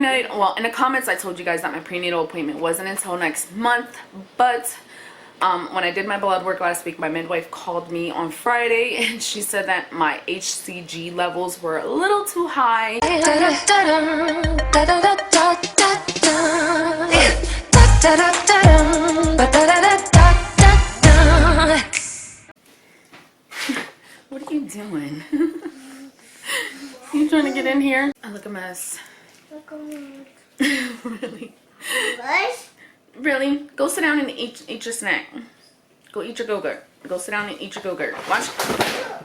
prenatal, well, in the comments I told you guys that my prenatal appointment wasn't until next month, but when I did my blood work last week, my midwife called me on Friday and she said that my HCG levels were a little too high. What are you doing? You trying to get in here? I look a mess. Look a mess. Really? What? Really? Go sit down and eat your snack. Go eat your Go-Gurt. Go sit down and eat your Go-Gurt. Watch.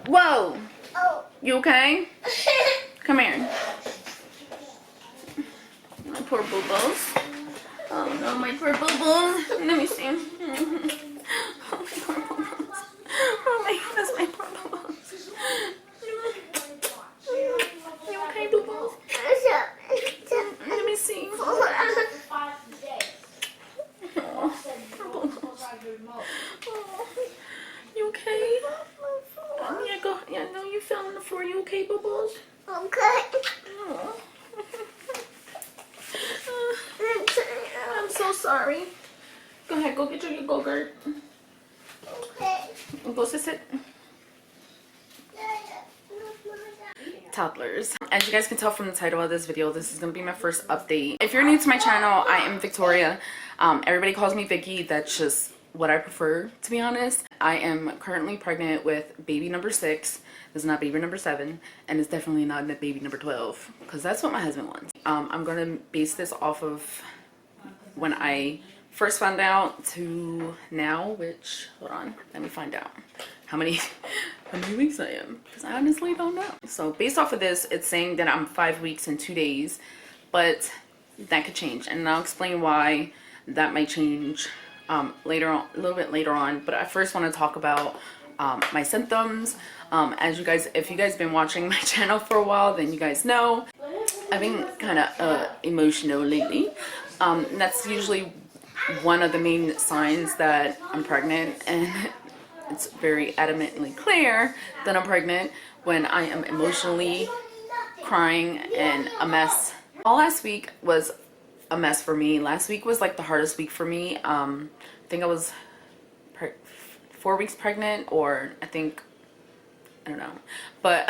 Whoa! Oh. You okay? Come here. My poor boo-boos. Oh no, my poor boo-boos. Let me see. Oh, my poor boo-boos. Oh my goodness, my poor boo-boos. You okay, boo-boos? Let me see. Oh, you okay? Yeah, go. Yeah, no, you fell on the floor. You okay, boo-boos? Okay. Oh. I'm so sorry. Go ahead, go get your Go-Gurt. Okay. Go sit. Toddlers. As you guys can tell from the title of this video, this is going to be my first update. If you're new to my channel, I am Victoria. Everybody calls me Vicki. That's just what I prefer, to be honest. I am currently pregnant with baby number 6. This is not baby number 7, and it's definitely not baby number 12, because that's what my husband wants. I'm going to base this off of when I first found out to now, which, hold on, let me find out how many weeks I am, because I honestly don't know. So based off of this, it's saying that I'm 5 weeks and 2 days, but that could change, and I'll explain why that might change later on, a little bit later on. But I first want to talk about my symptoms. As you guys, if you guys been watching my channel for a while, then you guys know I've been kind of emotional lately. That's usually one of the main signs that I'm pregnant, and it's very adamantly clear that I'm pregnant when I am emotionally crying and a mess. All last week was a mess for me. Last week was like the hardest week for me. I think I was 4 weeks pregnant, or I don't know, but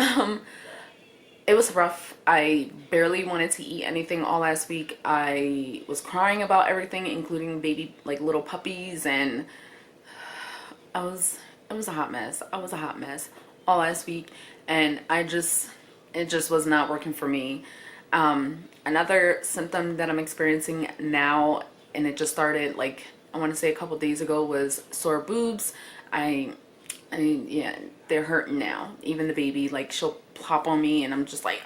it was rough. I barely wanted to eat anything all last week. I was crying about everything, including baby, like little puppies, and it was a hot mess. I was a hot mess all last week, and it just was not working for me. Another symptom that I'm experiencing now, and it just started like, I want to say a couple days ago, was sore boobs. I mean, yeah, they're hurting now. Even the baby, like, she'll pop on me and I'm just like,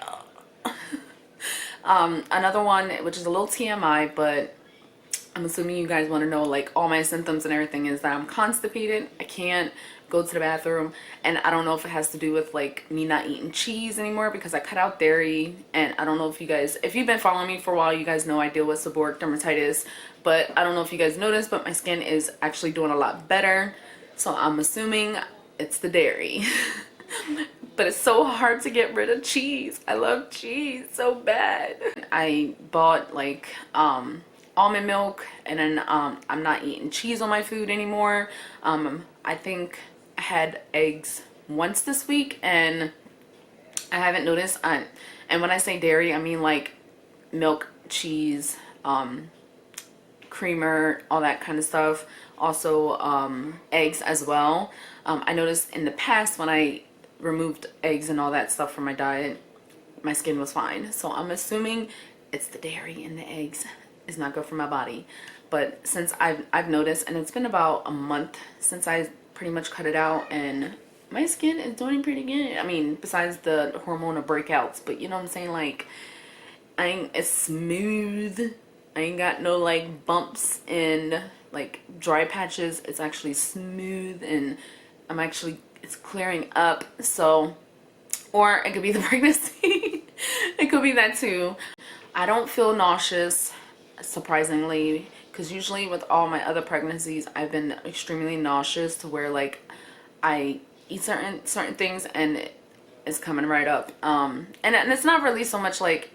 ugh. Another one, which is a little TMI, but I'm assuming you guys want to know, like, all my symptoms and everything, is that I'm constipated. I can't go to the bathroom, and I don't know if it has to do with like me not eating cheese anymore, because I cut out dairy. And I don't know if you guys, if you've been following me for a while, you guys know I deal with seborrheic dermatitis, but I don't know if you guys noticed, but my skin is actually doing a lot better, so I'm assuming it's the dairy. But it's so hard to get rid of cheese. I love cheese so bad. I bought like almond milk, and then I'm not eating cheese on my food anymore. I think I had eggs once this week, and I haven't noticed. And when I say dairy, I mean like milk, cheese, creamer, all that kind of stuff. Also eggs as well. I noticed in the past when I removed eggs and all that stuff from my diet, my skin was fine. So I'm assuming it's the dairy and the eggs is not good for my body. But since I've noticed, and it's been about a month since I pretty much cut it out, and my skin is doing pretty good. I mean, besides the hormonal breakouts, but you know what I'm saying, like, it's smooth. I ain't got no like bumps and like dry patches. It's actually smooth, and it's clearing up. So, or it could be the pregnancy. It could be that too. I don't feel nauseous, surprisingly, because usually with all my other pregnancies, I've been extremely nauseous to where like I eat certain things and it's coming right up. And it's not really so much like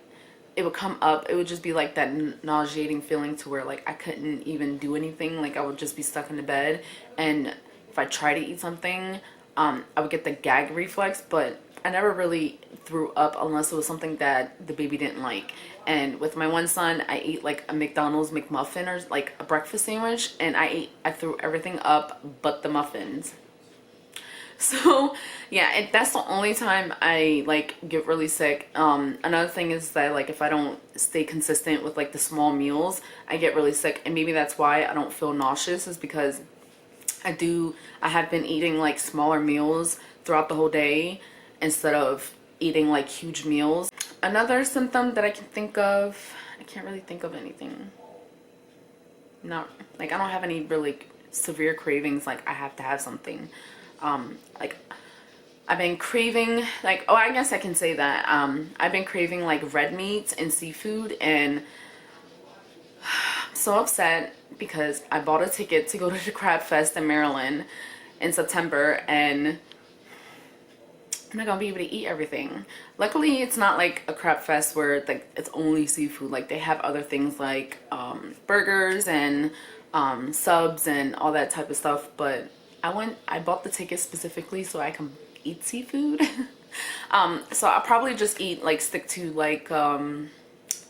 it would come up, it would just be like that nauseating feeling to where like I couldn't even do anything. Like I would just be stuck in the bed, and if I try to eat something, I would get the gag reflex, but I never really threw up unless it was something that the baby didn't like. And with my one son, I ate like a McDonald's McMuffin or like a breakfast sandwich, and I threw everything up but the muffins. So yeah, that's the only time I like get really sick. Another thing is that like if I don't stay consistent with like the small meals, I get really sick, and maybe that's why I don't feel nauseous, is because I have been eating like smaller meals throughout the whole day instead of eating like huge meals. Another symptom that I can think of, I can't really think of anything. Not like I don't have any really severe cravings like I have to have something. Like I've been craving like, oh, I guess I can say that I've been craving like red meat and seafood, and I'm so upset because I bought a ticket to go to the Crab Fest in Maryland in September, and I'm not gonna be able to eat everything. Luckily, it's not like a crab fest where like it's only seafood. Like they have other things like burgers and subs and all that type of stuff. But I bought the ticket specifically so I can eat seafood. So I'll probably just stick to like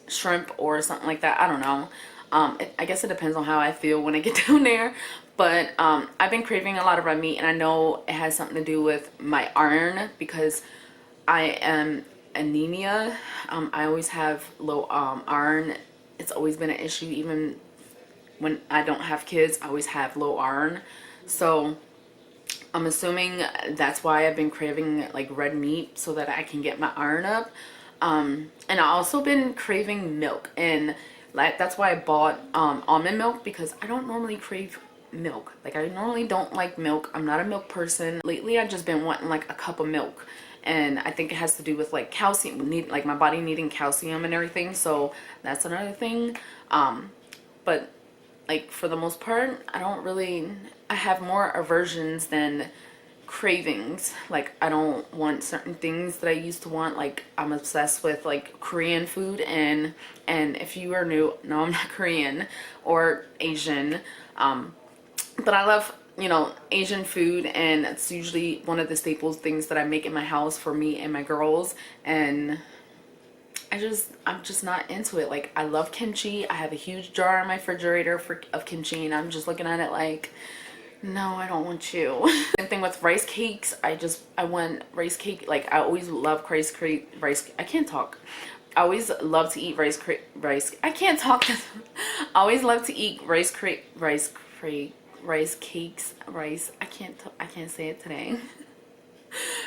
shrimp or something like that. I don't know. I guess it depends on how I feel when I get down there. But I've been craving a lot of red meat, and I know it has something to do with my iron because I am anemia. I always have low iron. It's always been an issue. Even when I don't have kids, I always have low iron. So I'm assuming that's why I've been craving like red meat, so that I can get my iron up. And I've also been craving milk, and that's why I bought almond milk, because I don't normally crave milk. Like I normally don't like milk. I'm not a milk person. Lately I've just been wanting like a cup of milk, and I think it has to do with like calcium, like my body needing calcium and everything. So that's another thing. But like for the most part, I have more aversions than cravings. Like I don't want certain things that I used to want. Like I'm obsessed with like Korean food, and if you are new, no, I'm not Korean or Asian, but I love, Asian food, and it's usually one of the staples things that I make in my house for me and my girls. And I'm just not into it. Like I love kimchi. I have a huge jar in my refrigerator of kimchi, and I'm just looking at it like, no, I don't want you. Same thing with rice cakes. I want rice cake. Like I always love rice. I can't talk. I always love to eat rice. I can't talk. I always love to eat rice cakes. I can't say it today.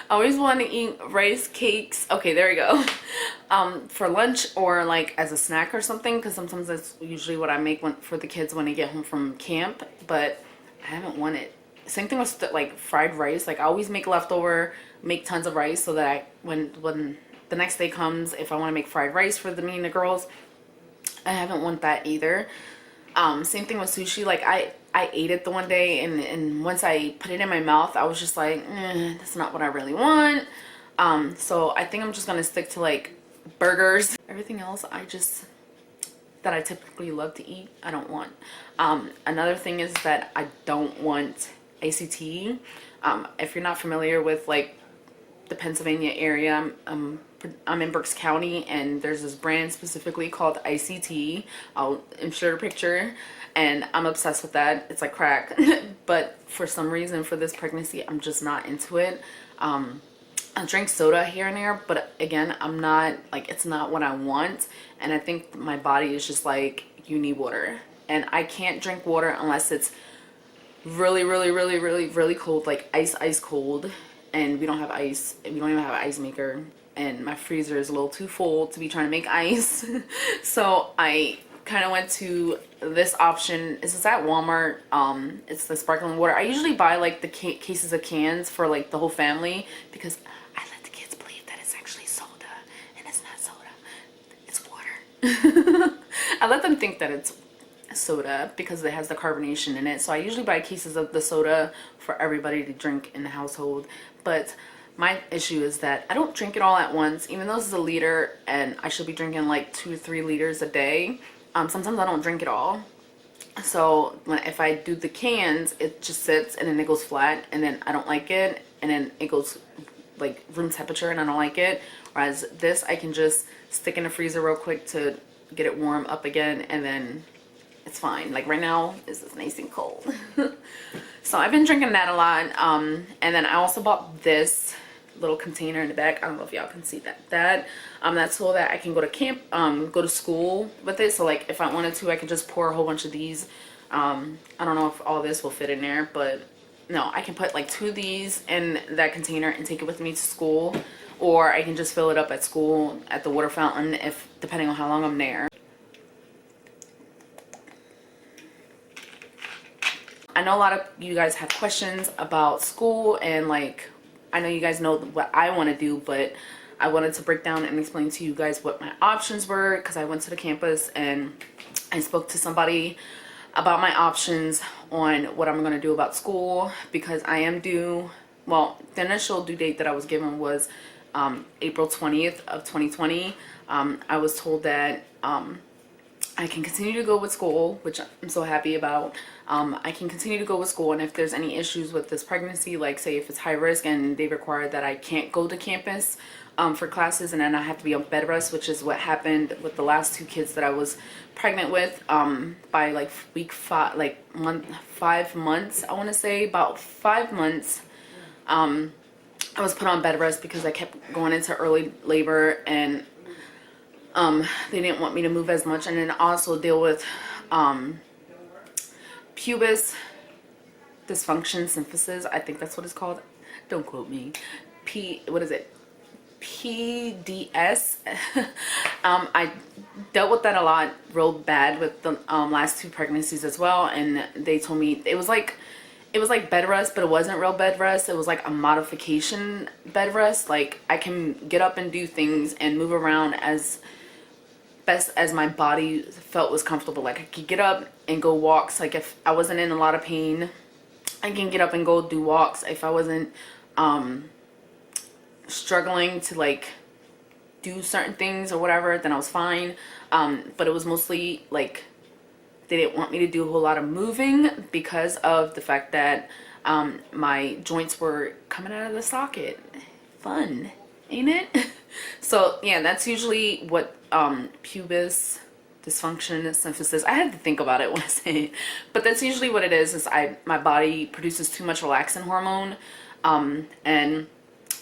I always want to eat rice cakes. Okay, there we go. For lunch or like as a snack or something, because sometimes that's usually what I make for the kids when they get home from camp. But I haven't wanted. Same thing with like fried rice. Like I always make leftover, make tons of rice, so that when the next day comes, if I want to make fried rice for me and the girls, I haven't want that either. Same thing with sushi. Like I ate it the one day, and once I put it in my mouth, I was just like, that's not what I really want. So I think I'm just gonna stick to like burgers. Everything else that I typically love to eat, I don't want. Another thing is that I don't want ACT. If you're not familiar with like the Pennsylvania area, I'm in Berks County, and there's this brand specifically called ICT. I'll insert a picture, and I'm obsessed with that. It's like crack. But for some reason, for this pregnancy, I'm just not into it. I drink soda here and there, but again, I'm not, like, it's not what I want. And I think my body is just like, you need water. And I can't drink water unless it's really, really, really, really, really cold, like ice cold. And we don't have ice. We don't even have an ice maker. And my freezer is a little too full to be trying to make ice. So I kind of went to this option. This is at Walmart. It's the sparkling water. I usually buy like the cases of cans for like the whole family, because I let the kids believe that it's actually soda, and it's not soda. It's water. I let them think that it's soda because it has the carbonation in it. So I usually buy cases of the soda for everybody to drink in the household. But my issue is that I don't drink it all at once, even though this is a liter and I should be drinking like 2 to 3 liters a day. Sometimes I don't drink it all. So if I do the cans, it just sits and then it goes flat, and then I don't like it, and then it goes like room temperature and I don't like it. Whereas this, I can just stick in the freezer real quick to get it warm up again, and then it's fine. Like right now, this is nice and cold. So I've been drinking that a lot. And then I also bought this little container in the back. I don't know if y'all can see that. That's so that I can go to camp, go to school with it. So like if I wanted to, I could just pour a whole bunch of these. I don't know if all this will fit in there, but no, I can put like 2 of these in that container and take it with me to school, or I can just fill it up at school at the water fountain, if depending on how long I'm there. I know a lot of you guys have questions about school, and like I know you guys know what I want to do, but I wanted to break down and explain to you guys what my options were, because I went to the campus and I spoke to somebody about my options on what I'm going to do about school, because I am due, well, the initial due date that I was given was April 20th of 2020. I was told that I can continue to go with school, which I'm so happy about. I can continue to go with school, and if there's any issues with this pregnancy, like say if it's high risk and they require that I can't go to campus for classes, and then I have to be on bed rest, which is what happened with the last 2 kids that I was pregnant with, by like week 5, like 5 months, I want to say about 5 months. I was put on bed rest because I kept going into early labor, and they didn't want me to move as much, and then also deal with pubis dysfunction symphysis. I think that's what it's called. Don't quote me. What is it? PDS. I dealt with that a lot, real bad with the last 2 pregnancies as well, and they told me it was like bed rest, but it wasn't real bed rest. It was like a modification bed rest. Like I can get up and do things and move around as best as my body felt was comfortable. Like I could get up and go walks. Like if I wasn't in a lot of pain, I can get up and go do walks. If I wasn't struggling to like do certain things or whatever, then I was fine. But it was mostly like they didn't want me to do a whole lot of moving because of the fact that my joints were coming out of the socket. Fun, ain't it? So yeah, that's usually what pubis dysfunction symphysis, I had to think about it when I say it, but that's usually what it is my body produces too much relaxin hormone, and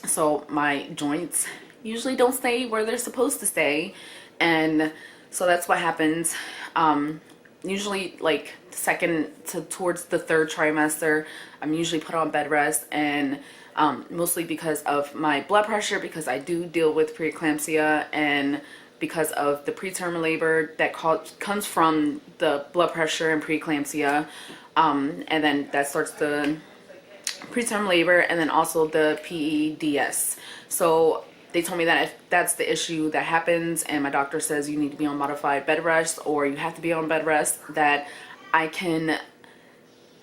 so my joints usually don't stay where they're supposed to stay, and so that's what happens. Usually like second to towards the 3rd trimester, I'm usually put on bed rest, and mostly because of my blood pressure, because I do deal with preeclampsia, and because of the preterm labor that comes from the blood pressure and preeclampsia, and then that starts the preterm labor, and then also the PEDS. So they told me that if that's the issue that happens and my doctor says you need to be on modified bed rest, or you have to be on bed rest, that I can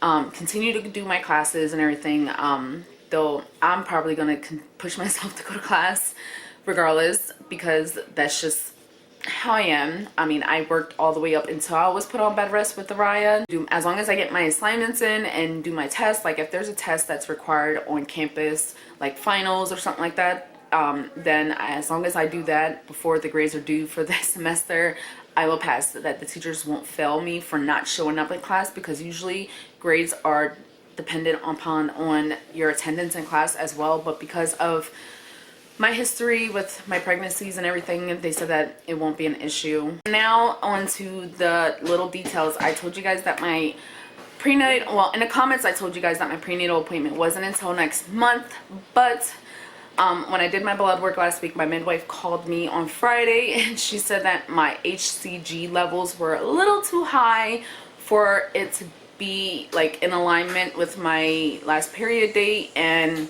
continue to do my classes and everything, though I'm probably going to push myself to go to class regardless, because that's just how I am. I mean, I worked all the way up until I was put on bed rest with the Raya. As long as I get my assignments in and do my tests, like if there's a test that's required on campus, like finals or something like that, then as long as I do that before the grades are due for the semester, I will pass. That the teachers won't fail me for not showing up in class, because usually grades are dependent upon on your attendance in class as well. But because of my history with my pregnancies and everything, they said that it won't be an issue. Now on to the little details. I told you guys that my prenatal, well, in the comments I told you guys that my prenatal appointment wasn't until next month, but when I did my blood work last week, my midwife called me on Friday, and she said that my HCG levels were a little too high for it to be like in alignment with my last period date, and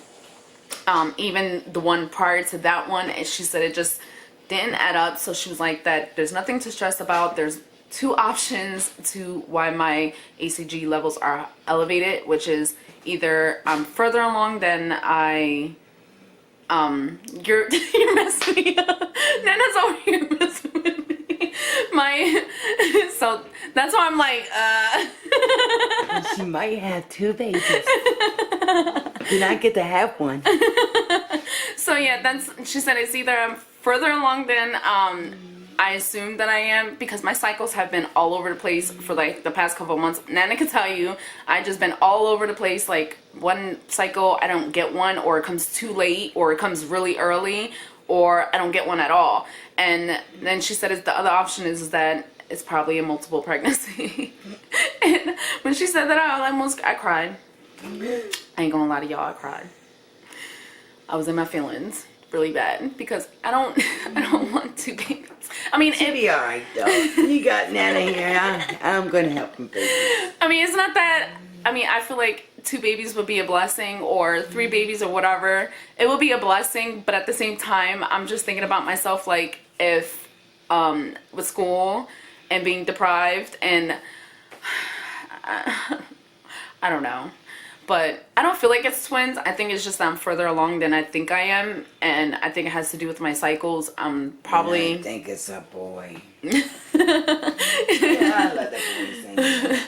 even the one prior to that one. And she said it just didn't add up. So she was like that there's nothing to stress about. There's 2 options to why my HCG levels are elevated, which is either I'm further along than I you're you're messing me up. Nana's over here messing with me. So that's why I'm like, She might have 2 babies. Then I get to have one. So yeah, she said it's either I'm further along than I assume that I am, because my cycles have been all over the place for like the past couple of months. Nana can tell you, I just been all over the place. Like one cycle I don't get one, or it comes too late, or it comes really early, or I don't get one at all. And then she said the other option is that it's probably a multiple pregnancy. And when she said that, I cried. I ain't gonna lie to y'all, I cried. I was in my feelings really bad because I don't want 2 babies. I mean, It'll be alright though. You got Nana here. I'm gonna help him, baby. I mean, it's not that. I mean, I feel like 2 babies would be a blessing, or 3 babies, or whatever. It would be a blessing, but at the same time, I'm just thinking about myself, like if with school and being deprived, and I don't know. But I don't feel like it's twins. I think it's just that I'm further along than I think I am, and I think it has to do with my cycles. I'm probably. I think it's a boy. Yeah, I let that boy sing.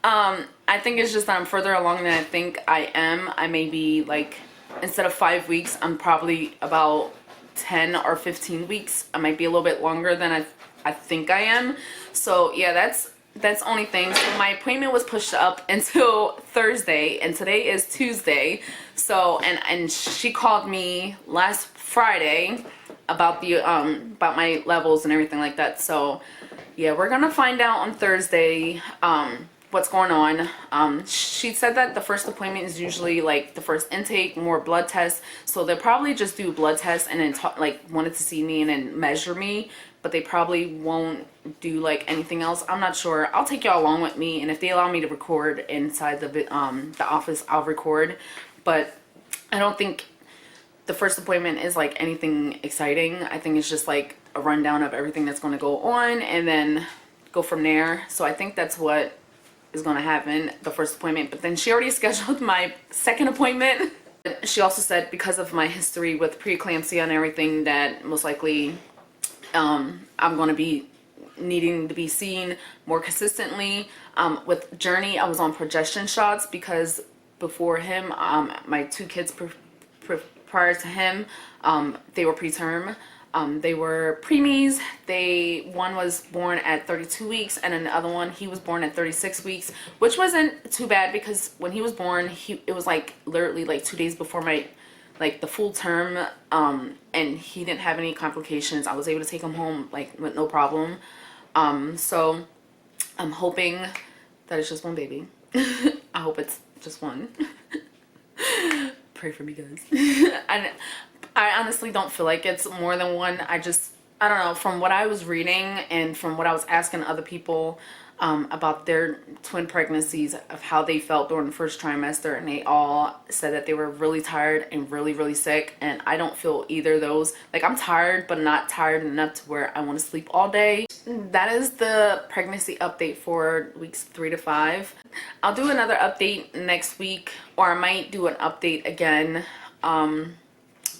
I think it's just that I'm further along than I think I am. I may be like, instead of 5 weeks, I'm probably about 10 or 15 weeks. I might be a little bit longer than I think I am. So yeah, that's the only thing. So my appointment was pushed up until Thursday, and today is Tuesday. So and she called me last Friday about the about my levels and everything like that. So yeah, we're gonna find out on Thursday what's going on. She said that the first appointment is usually like the first intake, more blood tests. So they'll probably just do blood tests and then wanted to see me and then measure me. But they probably won't do like anything else. I'm not sure. I'll take y'all along with me, and if they allow me to record inside the office, I'll record. But I don't think the first appointment is like anything exciting. I think it's just like a rundown of everything that's going to go on, and then go from there. So I think that's what is going to happen, the first appointment. But then she already scheduled my second appointment. She also said because of my history with preeclampsia and everything, that most likely I'm going to be needing to be seen more consistently. With Journey, I was on progestin shots because before him, my 2 kids prior to him, they were preterm. They were preemies. One was born at 32 weeks, and then the other one, he was born at 36 weeks, which wasn't too bad because when he was born, it was like literally like 2 days before the full term, and he didn't have any complications. I was able to take him home like with no problem. So I'm hoping that it's just one baby. I hope it's just one. Pray for me, guys. And I honestly don't feel like it's more than one. I don't know, from what I was reading and from what I was asking other people about their twin pregnancies, of how they felt during the first trimester, and they all said that they were really tired and really, really sick. And I don't feel either of those. Like, I'm tired, but not tired enough to where I want to sleep all day. That is the pregnancy update for weeks 3 to 5. I'll do another update next week, or I might do an update again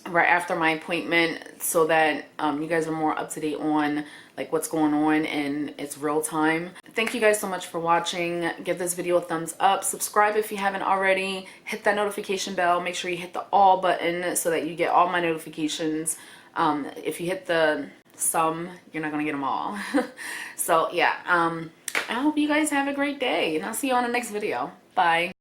right after my appointment, so that you guys are more up to date on like what's going on and it's real time. Thank you guys so much for watching. Give this video a thumbs up, subscribe if you haven't already, hit that notification bell, make sure you hit the all button so that you get all my notifications. If you hit the some, you're not gonna get them all. So yeah, I hope you guys have a great day, and I'll see you on the next video. Bye.